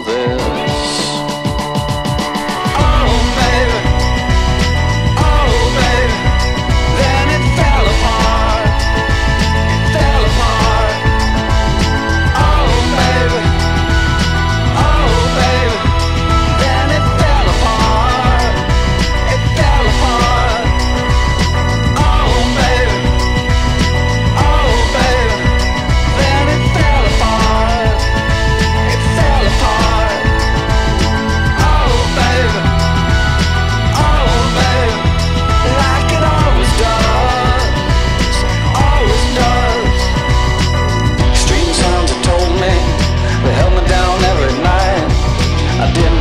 feel this. Oh baby, then it fell apart, fell apart. Oh baby, then it fell apart, it fell apart. Oh baby, then it fell apart, it fell apart. Oh baby, like it always does, always does. Street sounds have told me, they held me down every night. I didn't